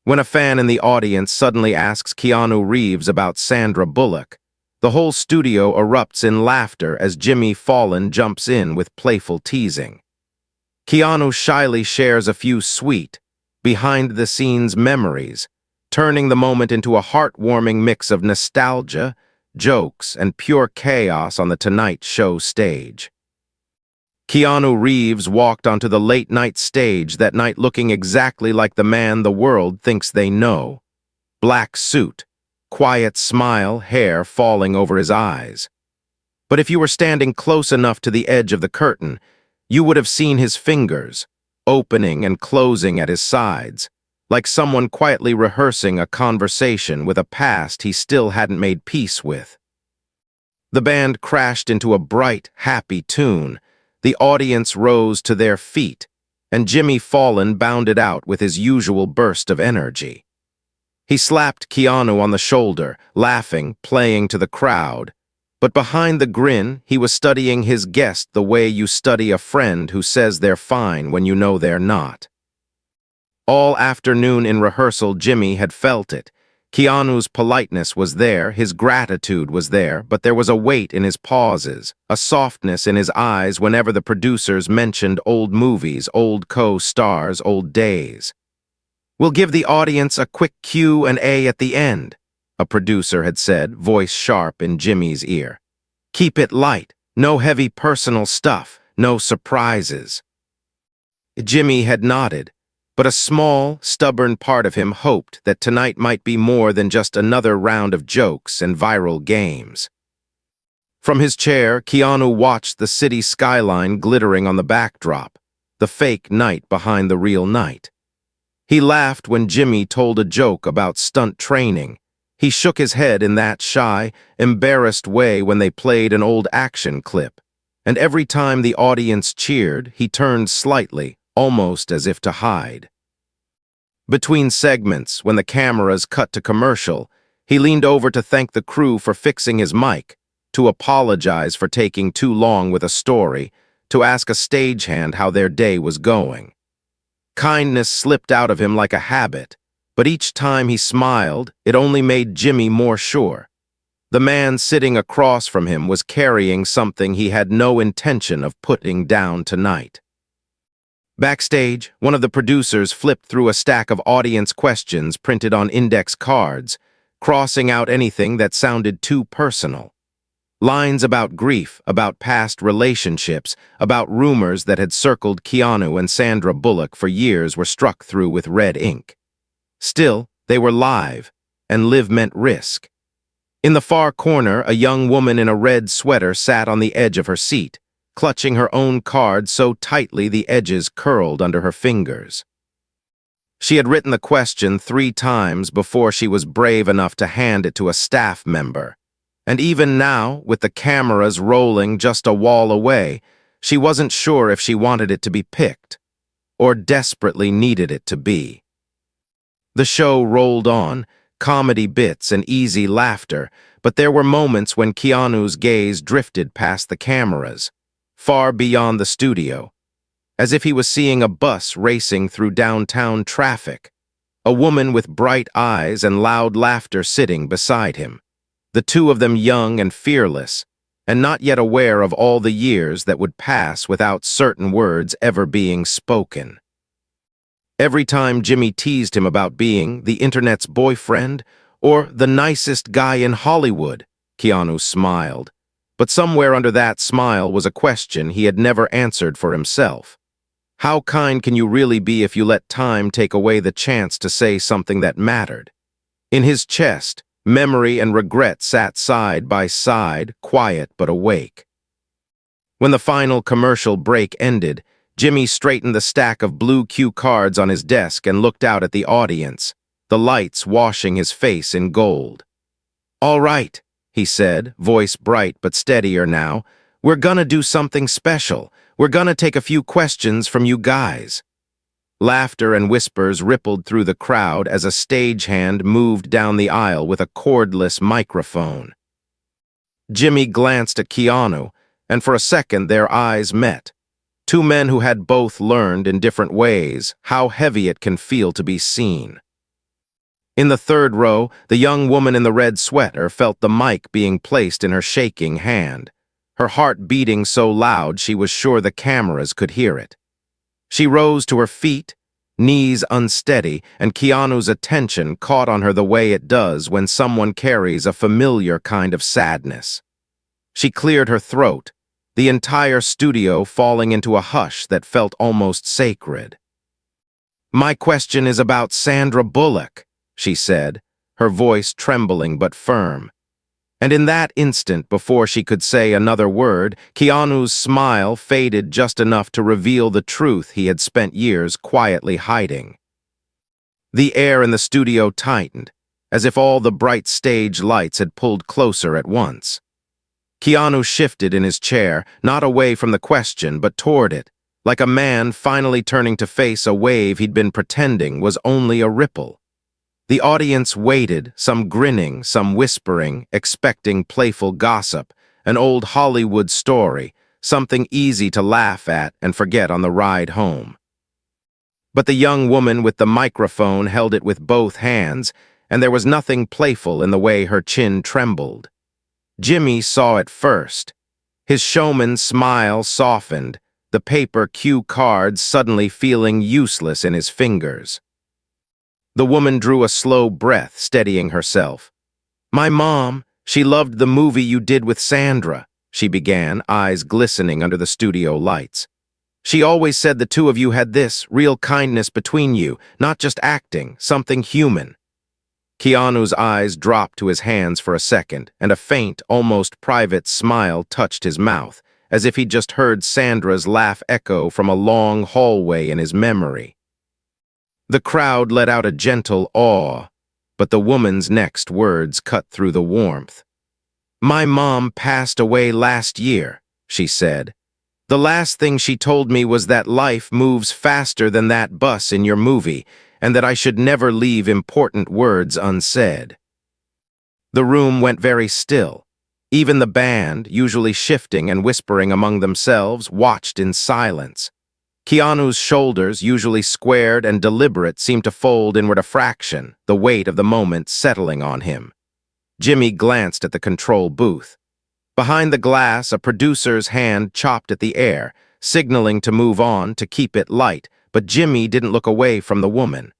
When a fan in the audience suddenly asks Keanu Reeves about Sandra Bullock, the whole studio erupts in laughter as Jimmy Fallon jumps in with playful teasing. Keanu shyly shares a few sweet, behind-the-scenes memories, turning the moment into a heartwarming mix of nostalgia, jokes, and pure chaos on the Tonight Show stage. Keanu Reeves walked onto the late-night stage that night looking exactly like the man the world thinks they know. Black suit, quiet smile, hair falling over his eyes. But if you were standing close enough to the edge of the curtain, you would have seen his fingers, opening and closing at his sides, like someone quietly rehearsing a conversation with a past he still hadn't made peace with. The band crashed into a bright, happy tune. The audience rose to their feet, and Jimmy Fallon bounded out with his usual burst of energy. He slapped Keanu on the shoulder, laughing, playing to the crowd. But behind the grin, he was studying his guest the way you study a friend who says they're fine when you know they're not. All afternoon in rehearsal, Jimmy had felt it. Keanu's politeness was there, his gratitude was there, but there was a weight in his pauses, a softness in his eyes whenever the producers mentioned old movies, old co-stars, old days. "We'll give the audience a quick Q&A at the end," a producer had said, voice sharp in Jimmy's ear. "Keep it light, no heavy personal stuff, no surprises." Jimmy had nodded, but a small, stubborn part of him hoped that tonight might be more than just another round of jokes and viral games. From his chair, Keanu watched the city skyline glittering on the backdrop, the fake night behind the real night. He laughed when Jimmy told a joke about stunt training. He shook his head in that shy, embarrassed way when they played an old action clip. And every time the audience cheered, he turned slightly, almost as if to hide. Between segments, when the cameras cut to commercial, he leaned over to thank the crew for fixing his mic, to apologize for taking too long with a story, to ask a stagehand how their day was going. Kindness slipped out of him like a habit, but each time he smiled, it only made Jimmy more sure. The man sitting across from him was carrying something he had no intention of putting down tonight. Backstage, one of the producers flipped through a stack of audience questions printed on index cards, crossing out anything that sounded too personal. Lines about grief, about past relationships, about rumors that had circled Keanu and Sandra Bullock for years were struck through with red ink. Still, they were live, and live meant risk. In the far corner, a young woman in a red sweater sat on the edge of her seat, clutching her own card so tightly the edges curled under her fingers. She had written the question 3 times before she was brave enough to hand it to a staff member. And even now, with the cameras rolling just a wall away, she wasn't sure if she wanted it to be picked, or desperately needed it to be. The show rolled on, comedy bits and easy laughter, but there were moments when Keanu's gaze drifted past the cameras, far beyond the studio, as if he was seeing a bus racing through downtown traffic, a woman with bright eyes and loud laughter sitting beside him, the two of them young and fearless, and not yet aware of all the years that would pass without certain words ever being spoken. Every time Jimmy teased him about being the internet's boyfriend or the nicest guy in Hollywood, Keanu smiled. But somewhere under that smile was a question he had never answered for himself. How kind can you really be if you let time take away the chance to say something that mattered? In his chest, memory and regret sat side by side, quiet but awake. When the final commercial break ended, Jimmy straightened the stack of blue cue cards on his desk and looked out at the audience, the lights washing his face in gold. "All right," he said, voice bright but steadier now. "We're gonna do something special. We're gonna take a few questions from you guys." Laughter and whispers rippled through the crowd as a stagehand moved down the aisle with a cordless microphone. Jimmy glanced at Keanu, and for a second their eyes met. Two men who had both learned in different ways how heavy it can feel to be seen. In the third row, the young woman in the red sweater felt the mic being placed in her shaking hand, her heart beating so loud she was sure the cameras could hear it. She rose to her feet, knees unsteady, and Keanu's attention caught on her the way it does when someone carries a familiar kind of sadness. She cleared her throat, the entire studio falling into a hush that felt almost sacred. "My question is about Sandra Bullock," she said, her voice trembling but firm. And in that instant, before she could say another word, Keanu's smile faded just enough to reveal the truth he had spent years quietly hiding. The air in the studio tightened, as if all the bright stage lights had pulled closer at once. Keanu shifted in his chair, not away from the question, but toward it, like a man finally turning to face a wave he'd been pretending was only a ripple. The audience waited, some grinning, some whispering, expecting playful gossip, an old Hollywood story, something easy to laugh at and forget on the ride home. But the young woman with the microphone held it with both hands, and there was nothing playful in the way her chin trembled. Jimmy saw it first. His showman's smile softened, the paper cue cards suddenly feeling useless in his fingers. The woman drew a slow breath, steadying herself. "My mom, she loved the movie you did with Sandra," she began, eyes glistening under the studio lights. "She always said the two of you had this real kindness between you, not just acting, something human." Keanu's eyes dropped to his hands for a second, and a faint, almost private smile touched his mouth, as if he'd just heard Sandra's laugh echo from a long hallway in his memory. The crowd let out a gentle awe, but the woman's next words cut through the warmth. "My mom passed away last year," she said. "The last thing she told me was that life moves faster than that bus in your movie, and that I should never leave important words unsaid." The room went very still. Even the band, usually shifting and whispering among themselves, watched in silence. Keanu's shoulders, usually squared and deliberate, seemed to fold inward a fraction, the weight of the moment settling on him. Jimmy glanced at the control booth. Behind the glass, a producer's hand chopped at the air, signaling to move on, to keep it light, but Jimmy didn't look away from the woman.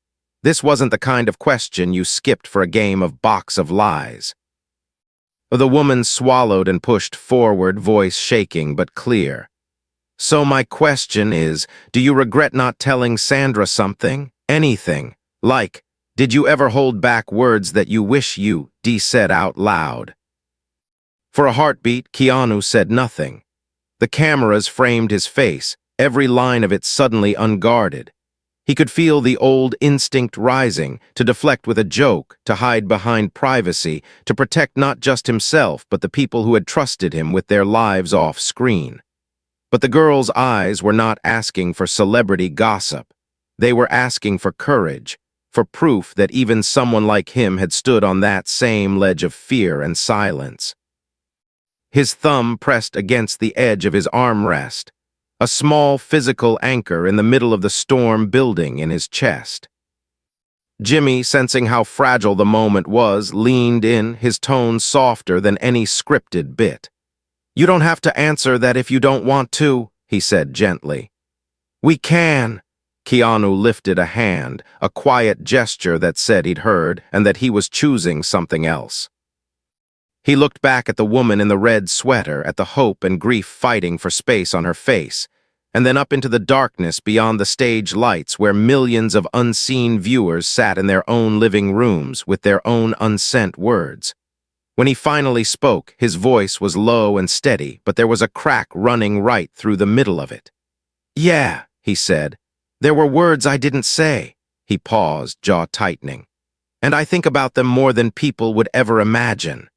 This wasn't the kind of question you skipped for a game of box of lies. The woman swallowed and pushed forward, voice shaking but clear. "So my question is, do you regret not telling Sandra something? Anything? Like, did you ever hold back words that you wish you said out loud?" For a heartbeat, Keanu said nothing. The cameras framed his face, every line of it suddenly unguarded. He could feel the old instinct rising, to deflect with a joke, to hide behind privacy, to protect not just himself but the people who had trusted him with their lives off screen. But the girl's eyes were not asking for celebrity gossip. They were asking for courage, for proof that even someone like him had stood on that same ledge of fear and silence. His thumb pressed against the edge of his armrest, a small physical anchor in the middle of the storm building in his chest. Jimmy, sensing how fragile the moment was, leaned in, his tone softer than any scripted bit. "You don't have to answer that if you don't want to," he said gently. "We can." Keanu lifted a hand, a quiet gesture that said he'd heard and that he was choosing something else. He looked back at the woman in the red sweater, at the hope and grief fighting for space on her face, and then up into the darkness beyond the stage lights where millions of unseen viewers sat in their own living rooms with their own unsent words. When he finally spoke, his voice was low and steady, but there was a crack running right through the middle of it. "Yeah," he said. "There were words I didn't say." He paused, jaw tightening. "And I think about them more than people would ever imagine."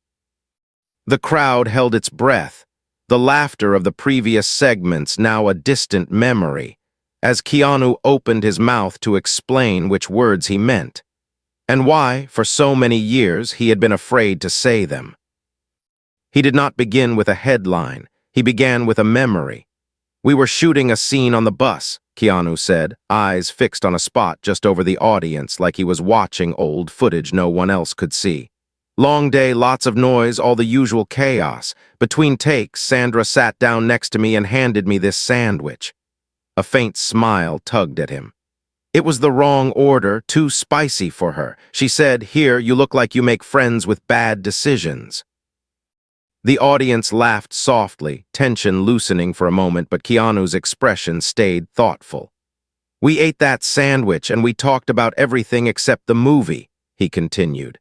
The crowd held its breath, the laughter of the previous segments now a distant memory, as Keanu opened his mouth to explain which words he meant, and why, for so many years, he had been afraid to say them. He did not begin with a headline. He began with a memory. "We were shooting a scene on the bus. Keanu said, eyes fixed on a spot just over the audience like he was watching old footage no one else could see. Long day, lots of noise, all the usual chaos. Between takes, Sandra sat down next to me and handed me this sandwich. A faint smile tugged at him. It was the wrong order, too spicy for her. She said, "Here, you look like you make friends with bad decisions." The audience laughed softly, tension loosening for a moment, but Keanu's expression stayed thoughtful. "We ate that sandwich and we talked about everything except the movie," he continued.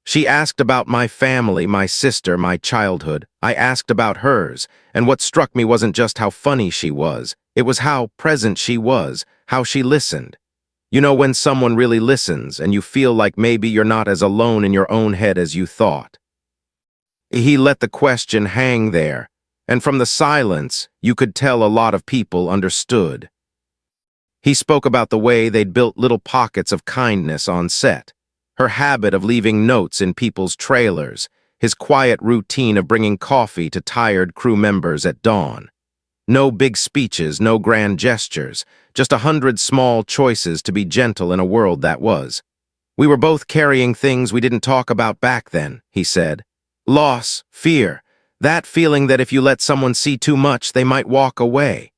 "She asked about my family, my sister, my childhood. I asked about hers, and what struck me wasn't just how funny she was. It was how present she was, how she listened. You know, when someone really listens and you feel like maybe you're not as alone in your own head as you thought." He let the question hang there, and from the silence, you could tell a lot of people understood. He spoke about the way they'd built little pockets of kindness on set, her habit of leaving notes in people's trailers, his quiet routine of bringing coffee to tired crew members at dawn. No big speeches, no grand gestures, just 100 small choices to be gentle in a world that was. "We were both carrying things we didn't talk about back then," he said. "Loss, fear, that feeling that if you let someone see too much, they might walk away."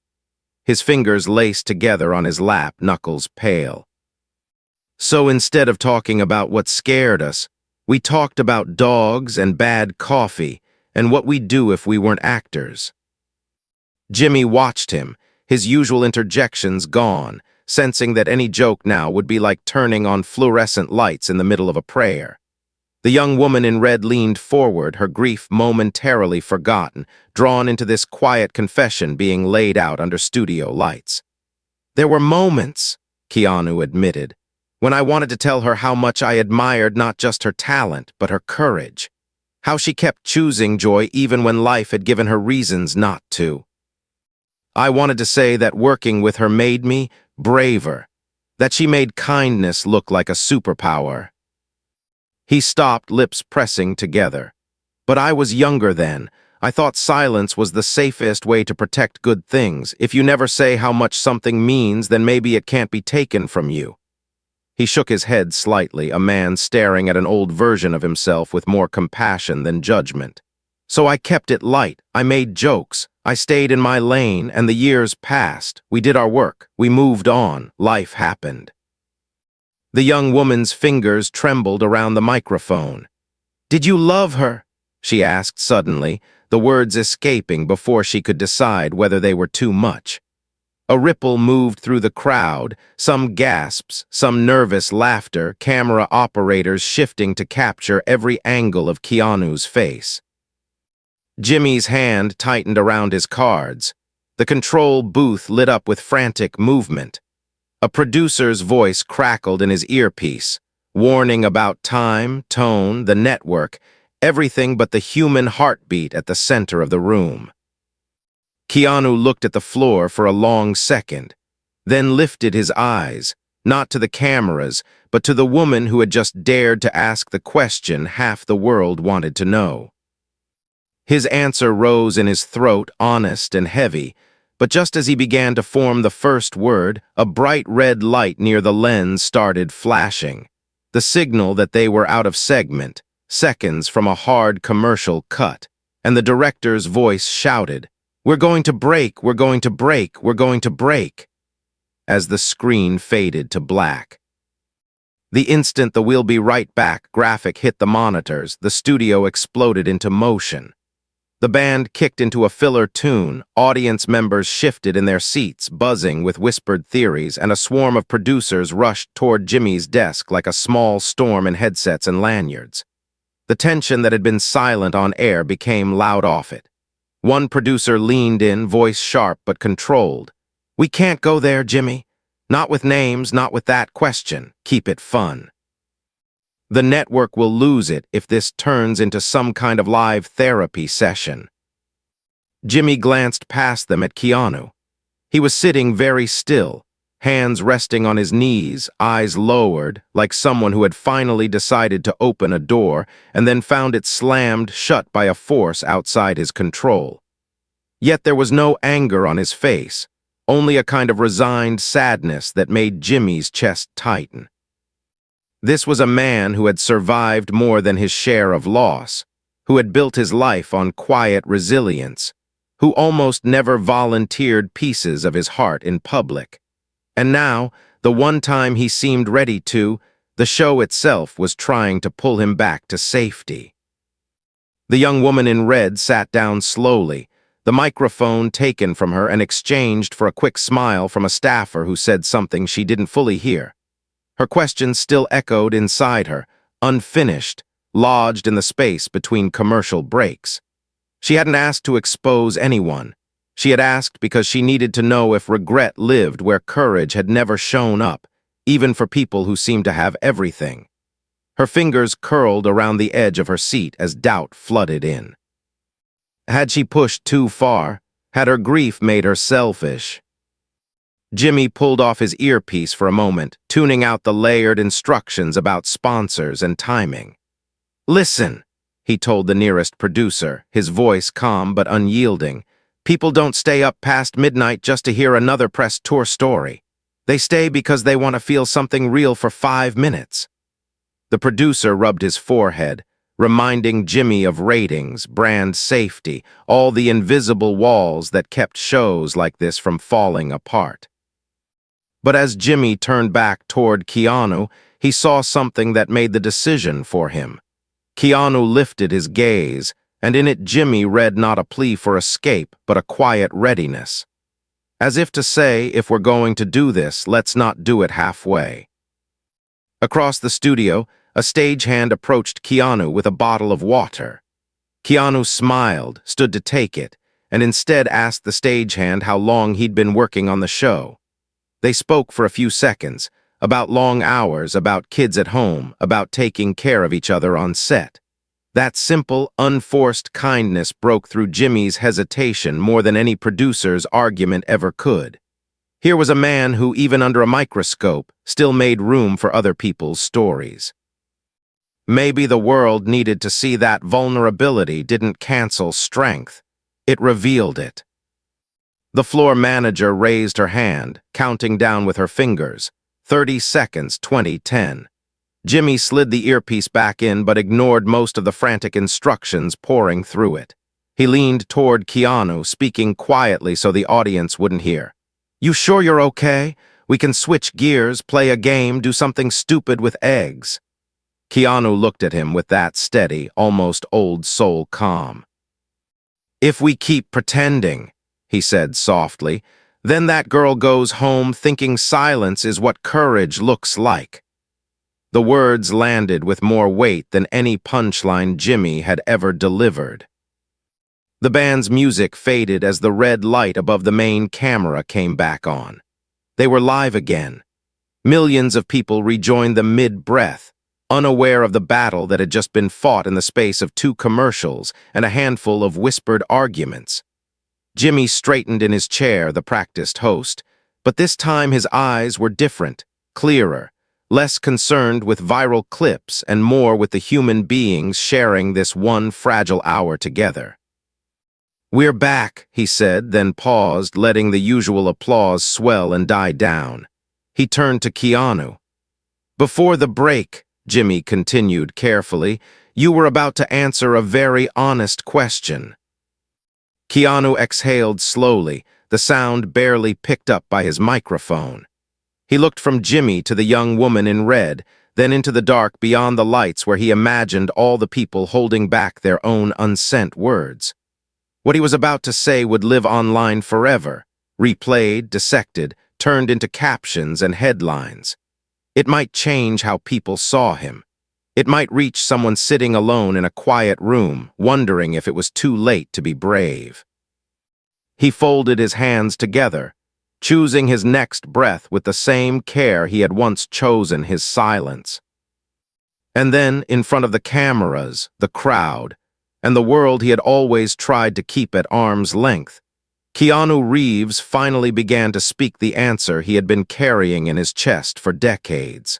His fingers laced together on his lap, knuckles pale. "So instead of talking about what scared us, we talked about dogs and bad coffee and what we'd do if we weren't actors." Jimmy watched him, his usual interjections gone, sensing that any joke now would be like turning on fluorescent lights in the middle of a prayer. The young woman in red leaned forward, her grief momentarily forgotten, drawn into this quiet confession being laid out under studio lights. "There were moments," Keanu admitted, "when I wanted to tell her how much I admired not just her talent, but her courage. How she kept choosing joy even when life had given her reasons not to. I wanted to say that working with her made me braver, that she made kindness look like a superpower." He stopped, lips pressing together. "But I was younger then. I thought silence was the safest way to protect good things. If you never say how much something means, then maybe it can't be taken from you." He shook his head slightly, a man staring at an old version of himself with more compassion than judgment. "So I kept it light. I made jokes. I stayed in my lane, and the years passed. We did our work. We moved on. Life happened." The young woman's fingers trembled around the microphone. "Did you love her?" she asked suddenly, the words escaping before she could decide whether they were too much. A ripple moved through the crowd, some gasps, some nervous laughter, camera operators shifting to capture every angle of Keanu's face. Jimmy's hand tightened around his cards. The control booth lit up with frantic movement. A producer's voice crackled in his earpiece, warning about time, tone, the network, everything but the human heartbeat at the center of the room. Keanu looked at the floor for a long second, then lifted his eyes, not to the cameras, but to the woman who had just dared to ask the question half the world wanted to know. His answer rose in his throat, honest and heavy, but just as he began to form the first word, a bright red light near the lens started flashing, the signal that they were out of segment, seconds from a hard commercial cut, and the director's voice shouted, "We're going to break, we're going to break, we're going to break," as the screen faded to black. The instant the "we'll be right back" graphic hit the monitors, the studio exploded into motion. The band kicked into a filler tune, audience members shifted in their seats, buzzing with whispered theories, and a swarm of producers rushed toward Jimmy's desk like a small storm in headsets and lanyards. The tension that had been silent on air became loud off it. One producer leaned in, voice sharp but controlled. "We can't go there, Jimmy. Not with names, not with that question. Keep it fun. The network will lose it if this turns into some kind of live therapy session." Jimmy glanced past them at Keanu. He was sitting very still, hands resting on his knees, eyes lowered, like someone who had finally decided to open a door and then found it slammed shut by a force outside his control. Yet there was no anger on his face, only a kind of resigned sadness that made Jimmy's chest tighten. This was a man who had survived more than his share of loss, who had built his life on quiet resilience, who almost never volunteered pieces of his heart in public. And now, the one time he seemed ready to, the show itself was trying to pull him back to safety. The young woman in red sat down slowly, the microphone taken from her and exchanged for a quick smile from a staffer who said something she didn't fully hear. Her question still echoed inside her, unfinished, lodged in the space between commercial breaks. She hadn't asked to expose anyone. She had asked because she needed to know if regret lived where courage had never shown up, even for people who seemed to have everything. Her fingers curled around the edge of her seat as doubt flooded in. Had she pushed too far? Had her grief made her selfish? Jimmy pulled off his earpiece for a moment, tuning out the layered instructions about sponsors and timing. "Listen," he told the nearest producer, his voice calm but unyielding. "People don't stay up past midnight just to hear another press tour story. They stay because they want to feel something real for 5 minutes." The producer rubbed his forehead, reminding Jimmy of ratings, brand safety, all the invisible walls that kept shows like this from falling apart. But as Jimmy turned back toward Keanu, he saw something that made the decision for him. Keanu lifted his gaze, and in it Jimmy read not a plea for escape, but a quiet readiness. As if to say, if we're going to do this, let's not do it halfway. Across the studio, a stagehand approached Keanu with a bottle of water. Keanu smiled, stood to take it, and instead asked the stagehand how long he'd been working on the show. They spoke for a few seconds, about long hours, about kids at home, about taking care of each other on set. That simple, unforced kindness broke through Jimmy's hesitation more than any producer's argument ever could. Here was a man who, even under a microscope, still made room for other people's stories. Maybe the world needed to see that vulnerability didn't cancel strength. It revealed it. The floor manager raised her hand, counting down with her fingers. 30 seconds, 20, 10. Jimmy slid the earpiece back in but ignored most of the frantic instructions pouring through it. He leaned toward Keanu, speaking quietly so the audience wouldn't hear. "You sure you're okay? We can switch gears, play a game, do something stupid with eggs." Keanu looked at him with that steady, almost old-soul calm. "If we keep pretending," he said softly, "then that girl goes home thinking silence is what courage looks like." The words landed with more weight than any punchline Jimmy had ever delivered. The band's music faded as the red light above the main camera came back on. They were live again. Millions of people rejoined them mid-breath, unaware of the battle that had just been fought in the space of 2 commercials and a handful of whispered arguments. Jimmy straightened in his chair, the practiced host, but this time his eyes were different, clearer, less concerned with viral clips and more with the human beings sharing this one fragile hour together. "We're back," he said, then paused, letting the usual applause swell and die down. He turned to Keanu. "Before the break," Jimmy continued carefully, "you were about to answer a very honest question." Keanu exhaled slowly, the sound barely picked up by his microphone. He looked from Jimmy to the young woman in red, then into the dark beyond the lights where he imagined all the people holding back their own unsent words. What he was about to say would live online forever, replayed, dissected, turned into captions and headlines. It might change how people saw him. It might reach someone sitting alone in a quiet room, wondering if it was too late to be brave. He folded his hands together, choosing his next breath with the same care he had once chosen his silence. And then, in front of the cameras, the crowd, and the world he had always tried to keep at arm's length, Keanu Reeves finally began to speak the answer he had been carrying in his chest for decades.